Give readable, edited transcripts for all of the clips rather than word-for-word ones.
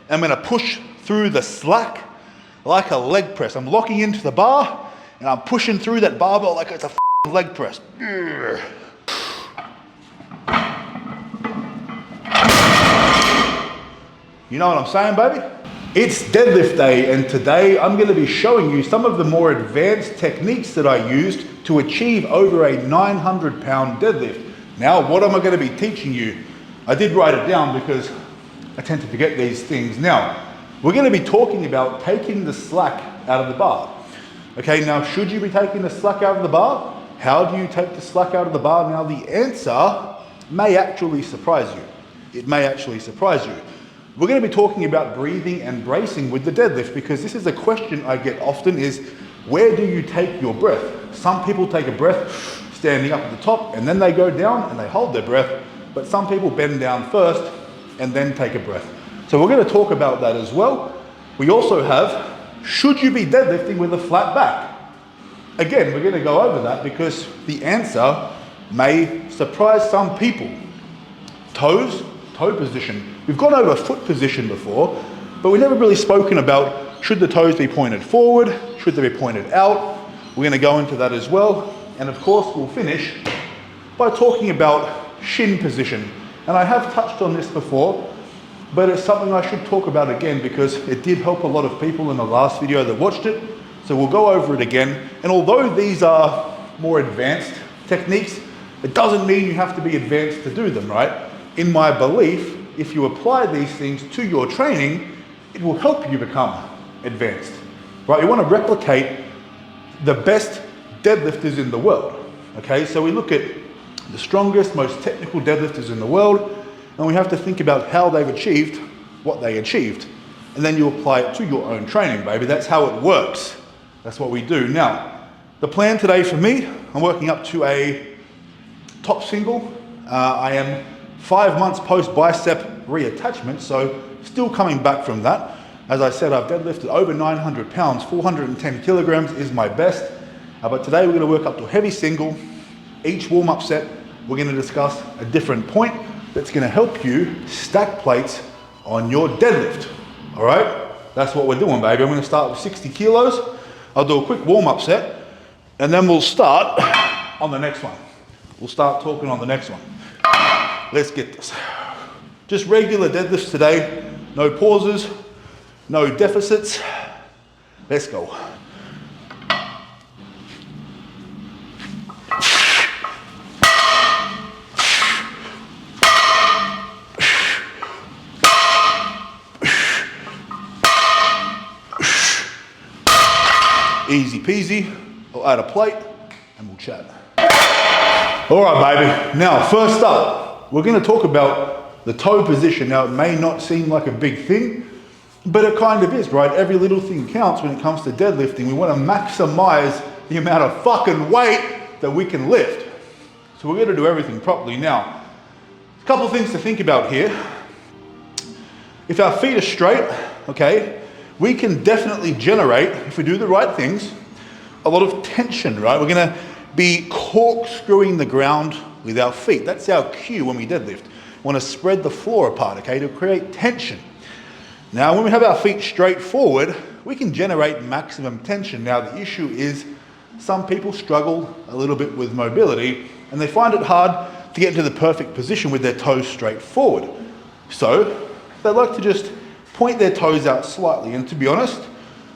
I'm gonna push through the slack like a leg press. I'm locking into the bar and I'm pushing through that barbell like it's a leg press. You know what I'm saying, baby? It's deadlift day, and today I'm going to be showing you some of the more advanced techniques that I used to achieve over a 900-pound deadlift. Now, what am I going to be teaching you? I did write it down because I tend to forget these things. Now, we're going to be talking about taking the slack out of the bar. Okay, now should you be taking the slack out of the bar? How do you take the slack out of the bar? Now, the answer may actually surprise you. It may actually surprise you. We're going to be talking about breathing and bracing with the deadlift, because this is a question I get often is, where do you take your breath? Some people take a breath standing up at the top and then they go down and they hold their breath, but some people bend down first and then take a breath. So we're going to talk about that as well. We also have, should you be deadlifting with a flat back? Again, we're going to go over that because the answer may surprise some people. Toes, toe position. We've gone over foot position before, but we've never really spoken about, should the toes be pointed forward? Should they be pointed out? We're going to go into that as well. And of course, we'll finish by talking about shin position. And I have touched on this before, but it's something I should talk about again because it did help a lot of people in the last video that watched it. So we'll go over it again. And although these are more advanced techniques, it doesn't mean you have to be advanced to do them, right? In my belief, if you apply these things to your training, it will help you become advanced, right? You want to replicate the best deadlifters in the world, okay? So we look at the strongest, most technical deadlifters in the world, and we have to think about how they've achieved what they achieved. And then you apply it to your own training, baby. That's how it works. That's what we do. Now, the plan today for me, I'm working up to a top single. I am 5 months post bicep reattachment, so still coming back from that. As I said, I've deadlifted over 900 pounds, 410 kilograms is my best. But today we're going to work up to a heavy single. Each warm-up set, we're going to discuss a different point that's going to help you stack plates on your deadlift. All right, that's what we're doing, baby. I'm going to start with 60 kilos. I'll do a quick warm-up set, and then we'll start on the next one. We'll start talking on the next one. Let's get this. Just regular deadlifts today. No pauses, no deficits. Let's go. Easy peasy. I'll add a plate and we'll chat. All right, baby. Now, first up, we're going to talk about the toe position. Now, it may not seem like a big thing, but it kind of is, right? Every little thing counts when it comes to deadlifting. We want to maximize the amount of fucking weight that we can lift. So we're going to do everything properly. Now, a couple of things to think about here. If our feet are straight, okay, we can definitely generate, if we do the right things, a lot of tension, right? We're going to be corkscrewing the ground with our feet. That's our cue when we deadlift. We want to spread the floor apart, okay, to create tension. Now, when we have our feet straight forward, we can generate maximum tension. Now, the issue is some people struggle a little bit with mobility and they find it hard to get into the perfect position with their toes straight forward. So they like to just point their toes out slightly. And to be honest,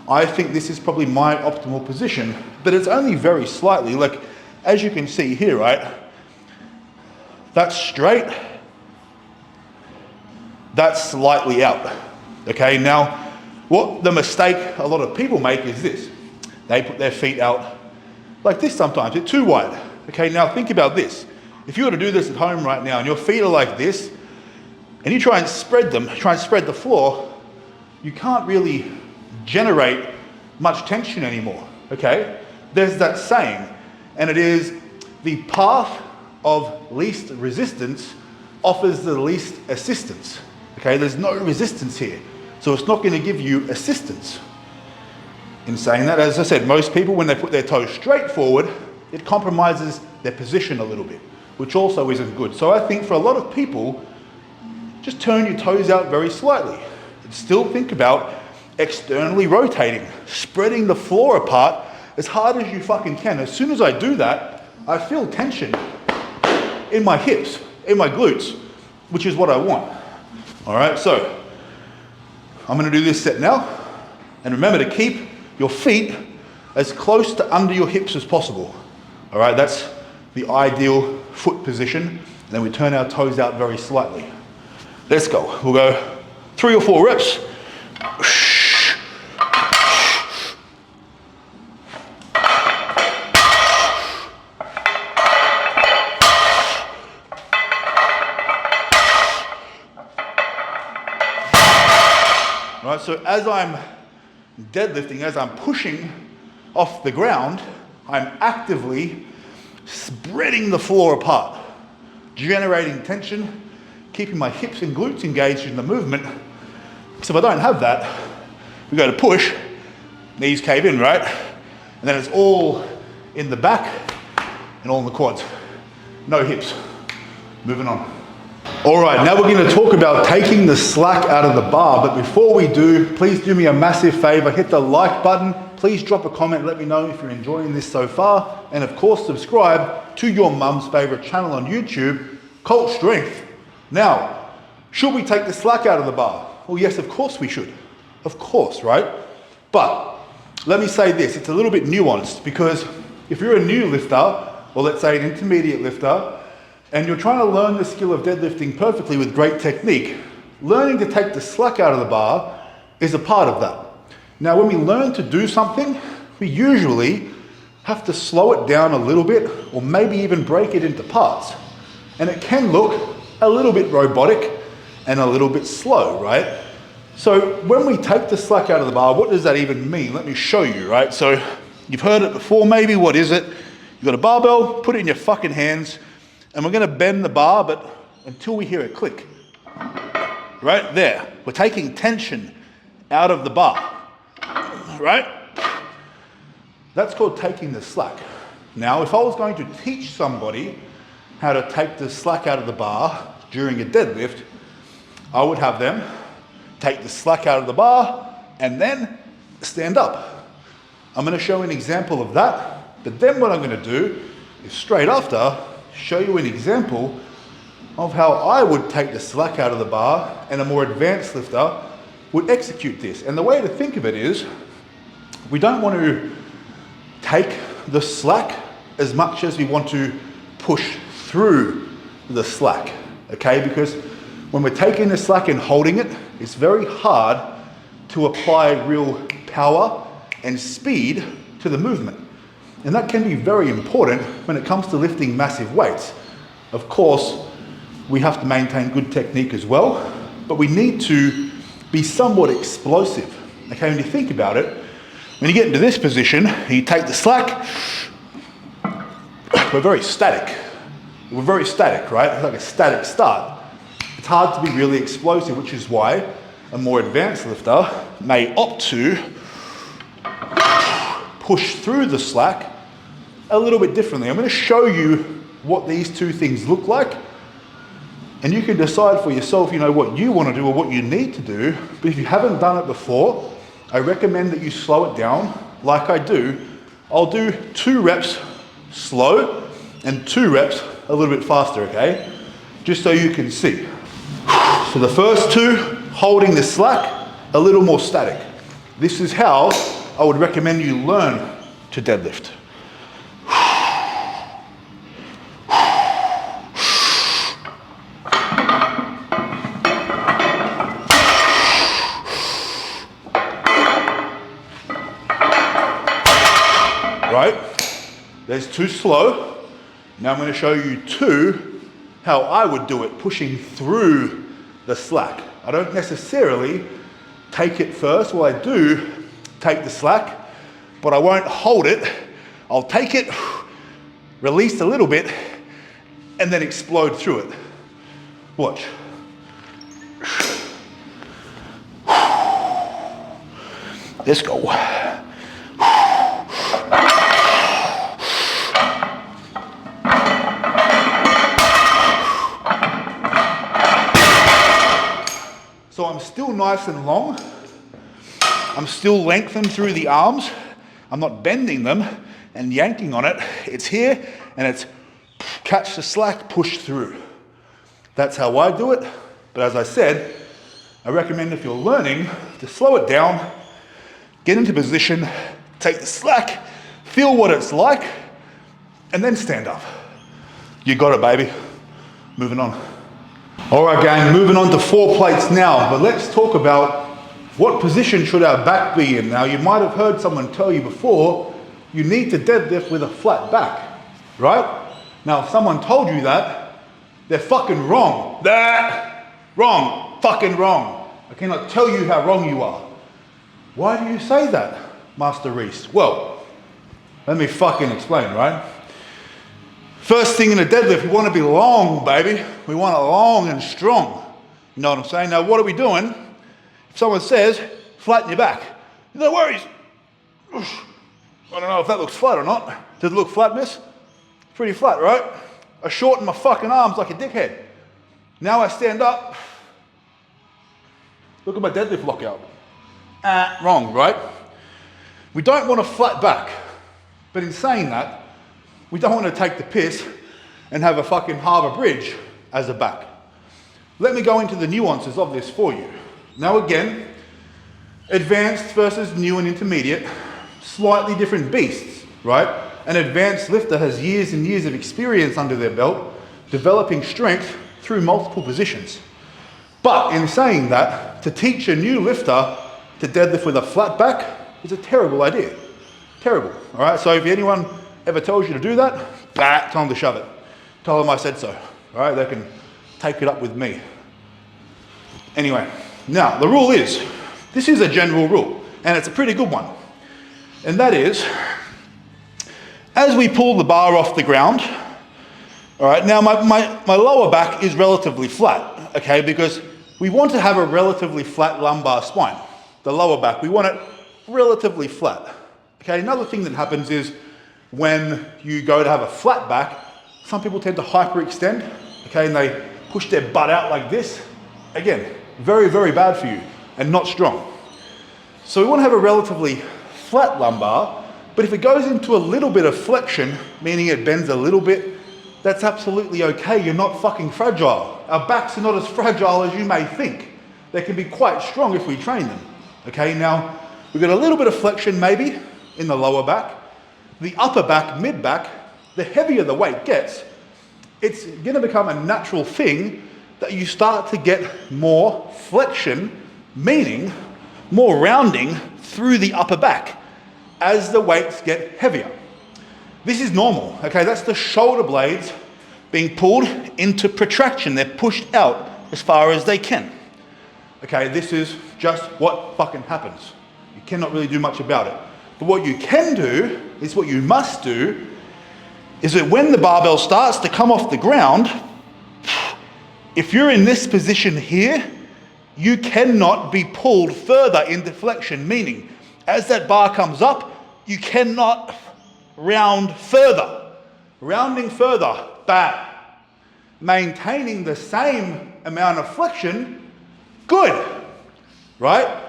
I think this is probably my optimal position, but it's only very slightly. Like, as you can see here, right? That's straight. That's slightly out. Okay, now, what the mistake a lot of people make is this. They put their feet out like this sometimes. They're too wide. Okay, now think about this. If you were to do this at home right now and your feet are like this, and you try and spread them, try and spread the floor, you can't really generate much tension anymore, okay? There's that saying, and it is the path of least resistance offers the least assistance, okay? There's no resistance here, so it's not going to give you assistance. In saying that, as I said, most people, when they put their toes straight forward, it compromises their position a little bit, which also isn't good. So I think for a lot of people, just turn your toes out very slightly. Still think about externally rotating, spreading the floor apart as hard as you fucking can. As soon as I do that, I feel tension in my hips, in my glutes, which is what I want. All right, so I'm gonna do this set now. And remember to keep your feet as close to under your hips as possible. All right, that's the ideal foot position. And then we turn our toes out very slightly. Let's go. We'll go 3 or 4 reps. All right, so as I'm deadlifting, as I'm pushing off the ground, I'm actively spreading the floor apart, generating tension, keeping my hips and glutes engaged in the movement. Because if I don't have that, we go to push, knees cave in, right? And then it's all in the back and all in the quads. No hips. Moving on. All right, now we're going to talk about taking the slack out of the bar. But before we do, please do me a massive favor. Hit the like button. Please drop a comment. Let me know if you're enjoying this so far. And of course, subscribe to your mum's favorite channel on YouTube, Cult Strength. Now, should we take the slack out of the bar? Well, yes, of course we should. Of course, right? But let me say this. It's a little bit nuanced, because if you're a new lifter, or let's say an intermediate lifter, and you're trying to learn the skill of deadlifting perfectly with great technique, learning to take the slack out of the bar is a part of that. Now, when we learn to do something, we usually have to slow it down a little bit, or maybe even break it into parts. And it can look a little bit robotic and a little bit slow, right? So when we take the slack out of the bar, what does that even mean? Let me show you, right? So you've heard it before maybe. What is it? You've got a barbell, put it in your fucking hands, and we're gonna bend the bar, but until we hear it click. Right there. We're taking tension out of the bar, right? That's called taking the slack. Now, if I was going to teach somebody how to take the slack out of the bar during a deadlift, I would have them take the slack out of the bar and then stand up. I'm gonna show an example of that, but then what I'm gonna do is straight after show you an example of how I would take the slack out of the bar and a more advanced lifter would execute this. And the way to think of it is, we don't want to take the slack as much as we want to push through the slack, okay? Because when we're taking the slack and holding it, it's very hard to apply real power and speed to the movement. And that can be very important when it comes to lifting massive weights. Of course, we have to maintain good technique as well, but we need to be somewhat explosive. Okay, when you think about it, when you get into this position, you take the slack, we're very static. We're very static, right? It's like a static start. It's hard to be really explosive, which is why a more advanced lifter may opt to push through the slack a little bit differently. I'm going to show you what these two things look like, and you can decide for yourself, you know, what you want to do or what you need to do. But if you haven't done it before, I recommend that you slow it down like I do. I'll do 2 reps slow and 2 reps a little bit faster, okay? Just so you can see. So the first 2, holding the slack, a little more static. This is how I would recommend you learn to deadlift. Right? There's 2 slow. Now I'm going to show you 2 how I would do it, pushing through the slack. I don't necessarily take it first. Well, I do take the slack, but I won't hold it. I'll take it, release a little bit, and then explode through it. Watch. Let's go. So I'm still nice and long. I'm still lengthened through the arms. I'm not bending them and yanking on it. It's here and it's catch the slack, push through. That's how I do it. But as I said, I recommend if you're learning to slow it down, get into position, take the slack, feel what it's like, and then stand up. You got it, baby. Moving on. All right, gang, moving on to 4 plates now, but let's talk about what position should our back be in. Now, you might have heard someone tell you before, you need to deadlift with a flat back, right? Now, if someone told you that, they're fucking wrong. They're wrong, fucking wrong. I cannot tell you how wrong you are. Why do you say that, Master Reese? Well, let me fucking explain, right? First thing in a deadlift, we want to be long, baby. We want it long and strong. You know what I'm saying? Now, what are we doing? If someone says, flatten your back, no worries. I don't know if that looks flat or not. Does it look flat, miss? Pretty flat, right? I shorten my fucking arms like a dickhead. Now I stand up. Look at my deadlift lockout. Wrong, right? We don't want a flat back. But in saying that, we don't want to take the piss and have a fucking harbour bridge as a back. Let me go into the nuances of this for you. Now again, advanced versus new and intermediate, slightly different beasts, right? An advanced lifter has years and years of experience under their belt, developing strength through multiple positions. But in saying that, to teach a new lifter to deadlift with a flat back is a terrible idea. Terrible, all right? So if anyone ever tells you to do that, tell them to shove it. Tell them I said so, all right? They can take it up with me. Anyway, now the rule is, this is a general rule, and it's a pretty good one. And that is, as we pull the bar off the ground, all right, now my lower back is relatively flat, okay, because we want to have a relatively flat lumbar spine. The lower back, we want it relatively flat. Okay, another thing that happens is when you go to have a flat back, some people tend to hyperextend, okay, and they push their butt out like this. Again, very, very bad for you and not strong. So we want to have a relatively flat lumbar, but if it goes into a little bit of flexion, meaning it bends a little bit, that's absolutely okay. You're not fucking fragile. Our backs are not as fragile as you may think. They can be quite strong if we train them. Okay, now we've got a little bit of flexion maybe in the lower back. The upper back, mid back, the heavier the weight gets, it's going to become a natural thing that you start to get more flexion, meaning more rounding through the upper back as the weights get heavier. This is normal, okay? That's the shoulder blades being pulled into protraction. They're pushed out as far as they can. Okay, this is just what fucking happens. You cannot really do much about it. But what you can do, is what you must do, is that when the barbell starts to come off the ground, if you're in this position here, you cannot be pulled further into flexion, meaning as that bar comes up, you cannot round further. Rounding further, bad. Maintaining the same amount of flexion, good, right?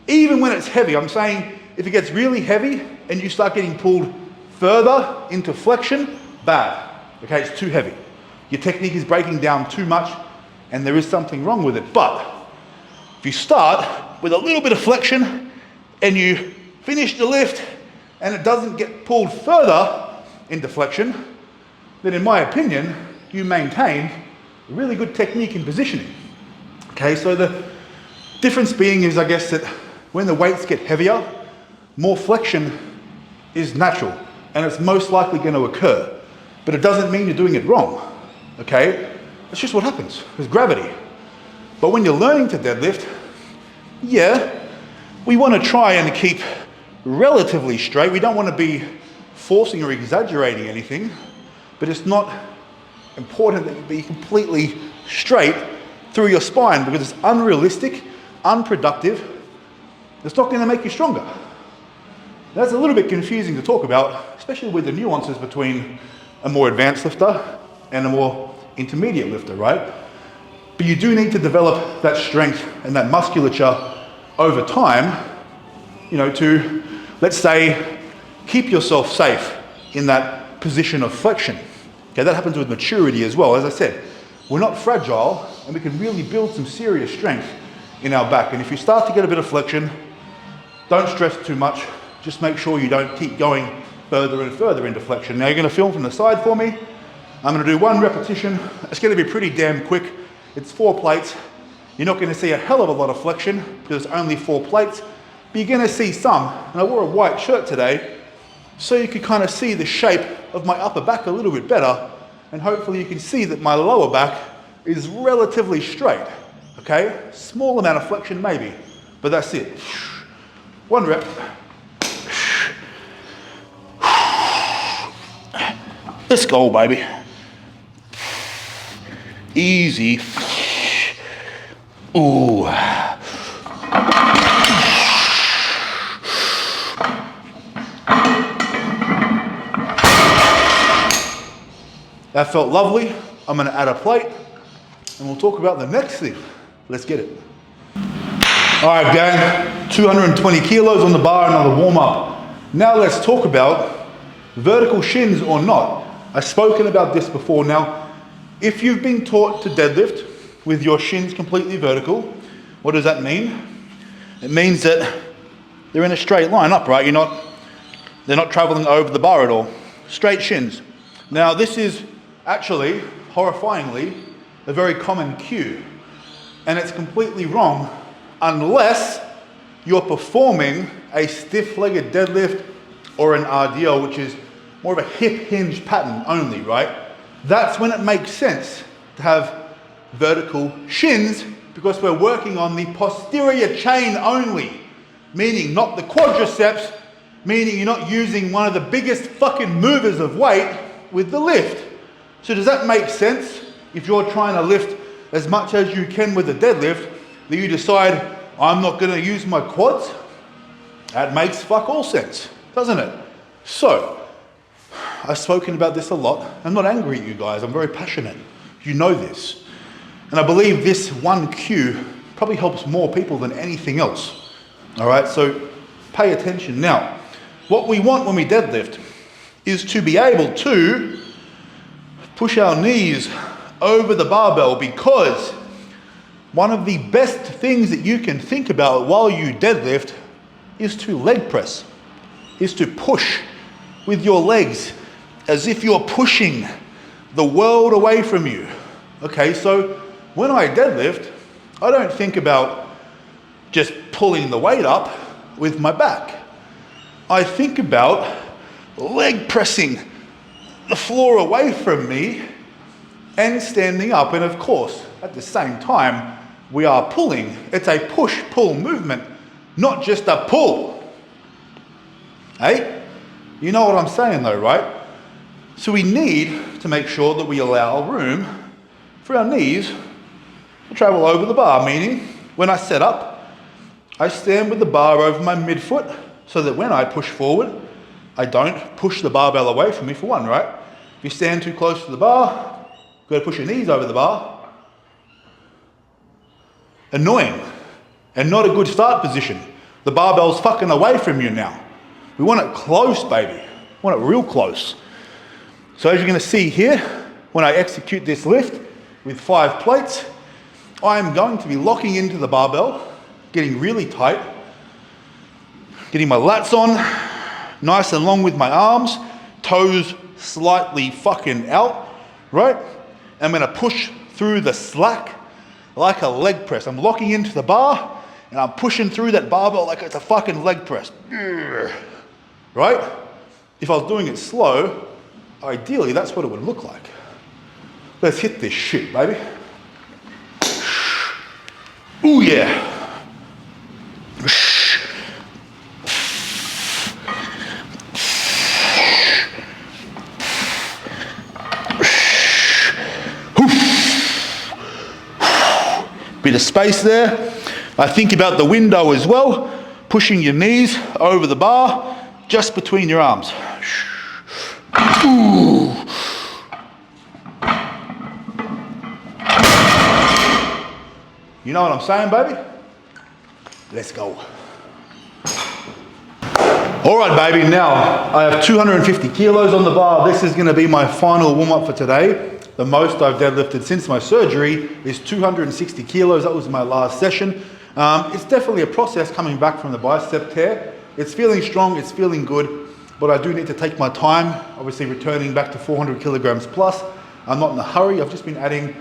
Even when it's heavy, I'm saying if it gets really heavy and you start getting pulled further into flexion, bad, okay? It's too heavy. Your technique is breaking down too much and there is something wrong with it. But if you start with a little bit of flexion and you finish the lift and it doesn't get pulled further into flexion, then in my opinion, you maintain a really good technique in positioning. Okay, so the difference being is, I guess, that when the weights get heavier, more flexion is natural and it's most likely going to occur. But it doesn't mean you're doing it wrong, okay? It's just what happens, there's gravity. But when you're learning to deadlift, yeah, we want to try and keep relatively straight. We don't want to be forcing or exaggerating anything, but it's not important that you be completely straight through your spine because it's unrealistic, unproductive. It's not going to make you stronger. That's a little bit confusing to talk about, especially with the nuances between a more advanced lifter and a more intermediate lifter, right? But you do need to develop that strength and that musculature over time, you know, to, let's say, keep yourself safe in that position of flexion. Okay, that happens with maturity as well. As I said, we're not fragile and we can really build some serious strength in our back. And if you start to get a bit of flexion, don't stress too much. Just make sure you don't keep going further and further into flexion. Now you're going to film from the side for me. I'm going to do 1 repetition. It's going to be pretty damn quick. It's 4 plates. You're not going to see a hell of a lot of flexion because it's only 4 plates, but you're going to see some. And I wore a white shirt today so you could kind of see the shape of my upper back a little bit better, and hopefully you can see that my lower back is relatively straight. Okay, small amount of flexion maybe, but that's it. 1 rep. Let's go, baby. Easy. Ooh. That felt lovely. I'm going to add a plate and we'll talk about the next thing. Let's get it. All right, gang, 220 kilos on the bar, another warm up. Now let's talk about vertical shins or not. I've spoken about this before. Now, if you've been taught to deadlift with your shins completely vertical, what does that mean? It means that they're in a straight line upright. They're not traveling over the bar at all. Straight shins. Now, this is actually, horrifyingly, a very common cue. And it's completely wrong unless you're performing a stiff-legged deadlift or an RDL, which is more of a hip hinge pattern only, right? That's when it makes sense to have vertical shins because we're working on the posterior chain only, meaning not the quadriceps, meaning you're not using one of the biggest fucking movers of weight with the lift. So does that make sense? If you're trying to lift as much as you can with a deadlift, that you decide, I'm not gonna use my quads? That makes fuck all sense, doesn't it? So, I've spoken about this a lot. I'm not angry at you guys, I'm very passionate. You know this. And I believe this one cue probably helps more people than anything else. All right, so pay attention. Now, what we want when we deadlift is to be able to push our knees over the barbell, because one of the best things that you can think about while you deadlift is to leg press, is to push with your legs as if you're pushing the world away from you. Okay, so when I deadlift, I don't think about just pulling the weight up with my back. I think about leg pressing the floor away from me and standing up. And of course, at the same time, we are pulling. It's a push-pull movement, not just a pull. Hey? You know what I'm saying though, right? So we need to make sure that we allow room for our knees to travel over the bar, meaning when I set up, I stand with the bar over my midfoot so that when I push forward, I don't push the barbell away from me for one, right? If you stand too close to the bar, you've got to push your knees over the bar. Annoying and not a good start position. The barbell's fucking away from you now. We want it close, baby. We want it real close. So as you're going to see here, when I execute this lift with 5 plates, I am going to be locking into the barbell, getting really tight, getting my lats on, nice and long with my arms, toes slightly fucking out, right? I'm going to push through the slack like a leg press. I'm locking into the bar and I'm pushing through that barbell like it's a fucking leg press. Right? If I was doing it slow, ideally that's what it would look like. Let's hit this shit, baby. Ooh yeah. Bit of space there. I think about the window as well, pushing your knees over the bar, just between your arms. Ooh. You know what I'm saying, baby? Let's go. All right, baby, now I have 250 kilos on the bar. This is gonna be my final warm-up for today. The most I've deadlifted since my surgery is 260 kilos. That was my last session. It's definitely a process coming back from the bicep tear. It's feeling strong, it's feeling good, but I do need to take my time, obviously returning back to 400 kilograms plus. I'm not in a hurry. I've just been adding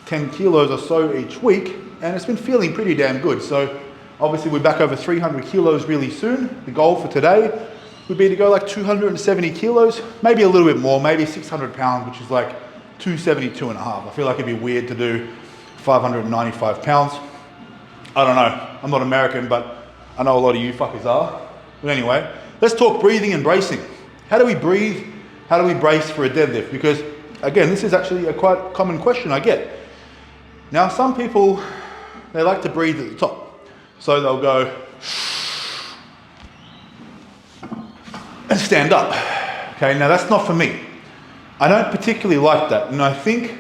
10 kilos or so each week, and it's been feeling pretty damn good. So obviously we're back over 300 kilos really soon. The goal for today would be to go like 270 kilos, maybe a little bit more, maybe 600 pounds, which is like 272 and a half. I feel like it'd be weird to do 595 pounds. I don't know. I'm not American, but I know a lot of you fuckers are. But anyway, let's talk breathing and bracing. How do we breathe? How do we brace for a deadlift? Because again, this is actually a quite common question I get. Now, some people, they like to breathe at the top. So they'll go and stand up. Okay, now that's not for me. I don't particularly like that. And I think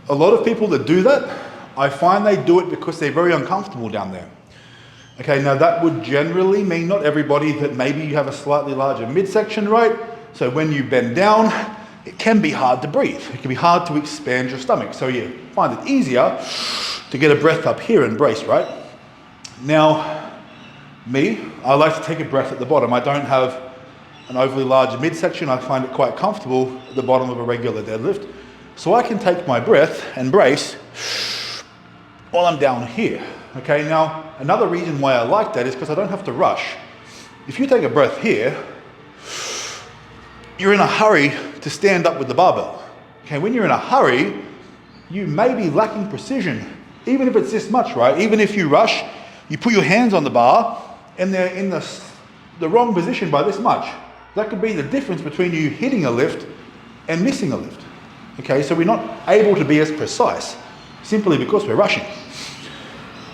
a lot of people that do that, I find they do it because they're very uncomfortable down there. Okay, now that would generally mean not everybody, that maybe you have a slightly larger midsection, right? So when you bend down, it can be hard to breathe. It can be hard to expand your stomach. So you find it easier to get a breath up here and brace, right? Now, me, I like to take a breath at the bottom. I don't have an overly large midsection. I find it quite comfortable at the bottom of a regular deadlift. So I can take my breath and brace while I'm down here. Okay, now another reason why I like that is because I don't have to rush. If you take a breath here, you're in a hurry to stand up with the barbell. Okay, when you're in a hurry, you may be lacking precision, even if it's this much, right? Even if you rush, you put your hands on the bar and they're in the wrong position by this much. That could be the difference between you hitting a lift and missing a lift. Okay, so we're not able to be as precise simply because we're rushing.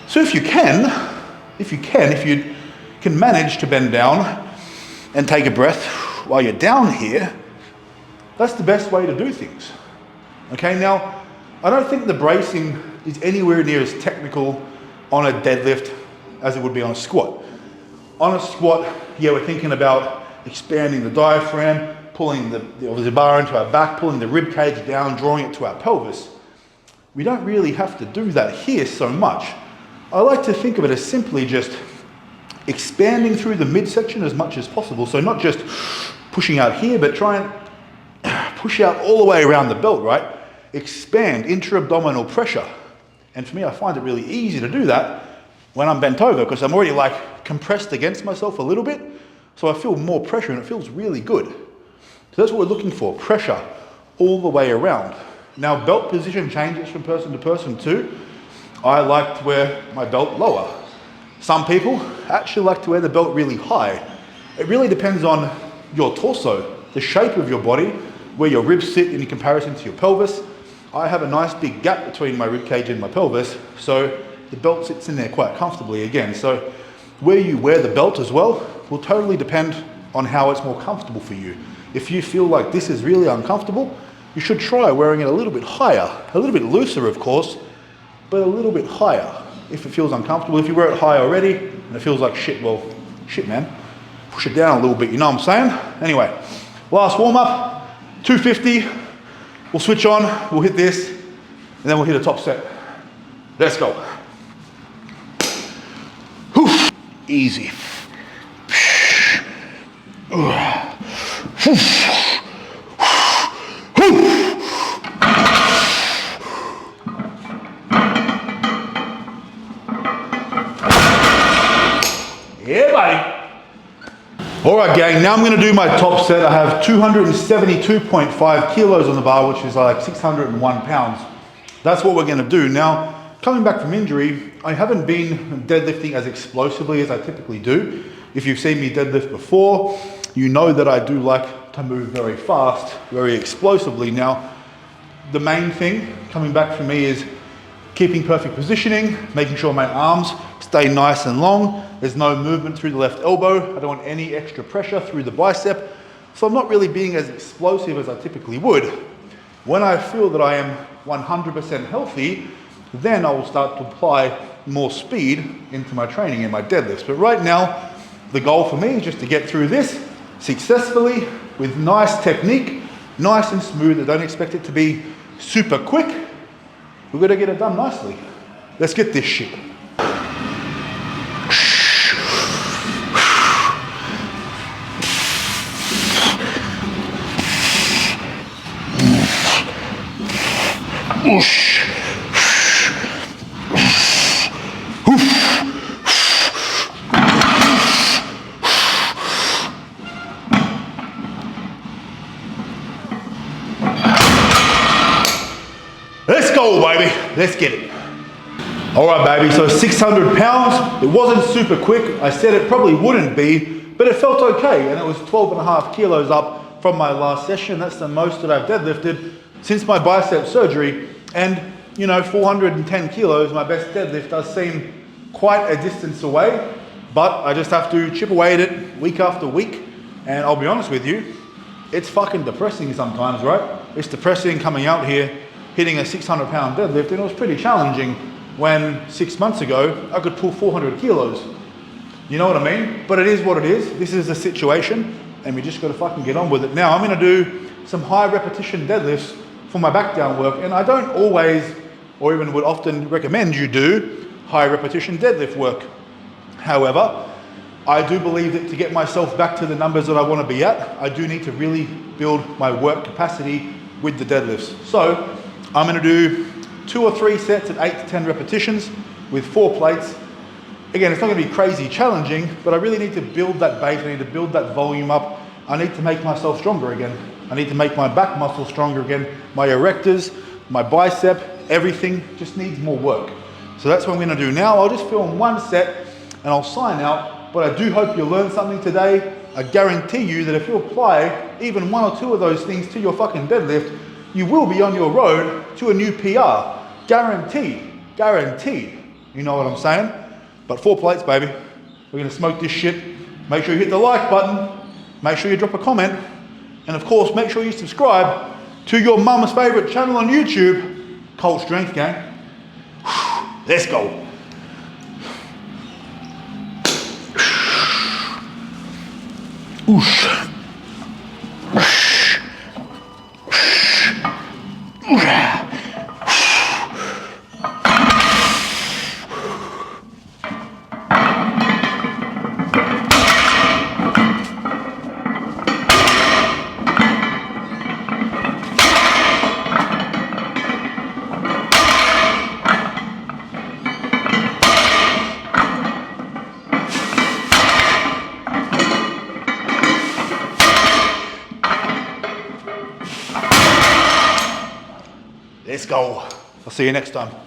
So if you can manage to bend down and take a breath while you're down here, that's the best way to do things. Okay, now, I don't think the bracing is anywhere near as technical on a deadlift as it would be on a squat. On a squat, yeah, we're thinking about expanding the diaphragm, pulling the bar into our back, pulling the rib cage down, drawing it to our pelvis. We don't really have to do that here so much. I like to think of it as simply just expanding through the midsection as much as possible. So not just pushing out here, but try and push out all the way around the belt, right? Expand intra-abdominal pressure. And for me, I find it really easy to do that when I'm bent over because I'm already like compressed against myself a little bit. So I feel more pressure and it feels really good. So that's what we're looking for, pressure all the way around. Now, belt position changes from person to person too. I like to wear my belt lower. Some people actually like to wear the belt really high. It really depends on your torso, the shape of your body, where your ribs sit in comparison to your pelvis. I have a nice big gap between my rib cage and my pelvis, so the belt sits in there quite comfortably again. So where you wear the belt as well will totally depend on how it's more comfortable for you. If you feel like this is really uncomfortable, you should try wearing it a little bit higher, a little bit looser of course, but a little bit higher if it feels uncomfortable. If you wear it high already and it feels like shit, well, shit man, push it down a little bit, you know what I'm saying? Anyway, last warm up, 250, we'll switch on, we'll hit this, and then we'll hit a top set. Let's go. Whew. Easy. Yeah, buddy. All right, gang, now I'm gonna do my top set. I have 272.5 kilos on the bar, which is like 601 pounds. That's what we're gonna do. Now, coming back from injury, I haven't been deadlifting as explosively as I typically do. If you've seen me deadlift before, you know that I do like to move very fast, very explosively. Now, the main thing coming back for me is keeping perfect positioning, making sure my arms stay nice and long. There's no movement through the left elbow. I don't want any extra pressure through the bicep. So I'm not really being as explosive as I typically would. When I feel that I am 100% healthy, then I will start to apply more speed into my training and my deadlifts. But right now, the goal for me is just to get through this successfully with nice technique, nice and smooth. I don't expect it to be super quick. We've got to get it done nicely. Let's get this shit. Let's go, baby. Let's get it. All right, baby, so 600 pounds. It wasn't super quick. I said it probably wouldn't be, but it felt okay. And it was 12.5 kilos up from my last session. That's the most that I've deadlifted since my bicep surgery. And, you know, 410 kilos, my best deadlift, does seem quite a distance away, but I just have to chip away at it week after week. And I'll be honest with you, it's fucking depressing sometimes, right? It's depressing coming out here, hitting a 600 pound deadlift, and it was pretty challenging when 6 months ago, I could pull 400 kilos. You know what I mean? But it is what it is. This is the situation, and we just gotta fucking get on with it. Now, I'm gonna do some high repetition deadlifts for my back down work, and I don't always, or even would often recommend you do high repetition deadlift work. However, I do believe that to get myself back to the numbers that I wanna be at, I do need to really build my work capacity with the deadlifts. So, I'm gonna do 2 or 3 sets at 8 to 10 repetitions with 4 plates. Again, it's not gonna be crazy challenging, but I really need to build that base. I need to build that volume up. I need to make myself stronger again. I need to make my back muscle stronger again. My erectors, my bicep, everything just needs more work. So that's what I'm gonna do now. I'll just film 1 set and I'll sign out, but I do hope you learned something today. I guarantee you that if you apply even 1 or 2 of those things to your fucking deadlift, you will be on your road to a new PR. Guaranteed, guaranteed. You know what I'm saying? But 4 plates, baby. We're gonna smoke this shit. Make sure you hit the like button. Make sure you drop a comment. And of course, make sure you subscribe to your mama's favorite channel on YouTube, Cold Strength Gang. Let's go. Oosh. Let's go. I'll see you next time.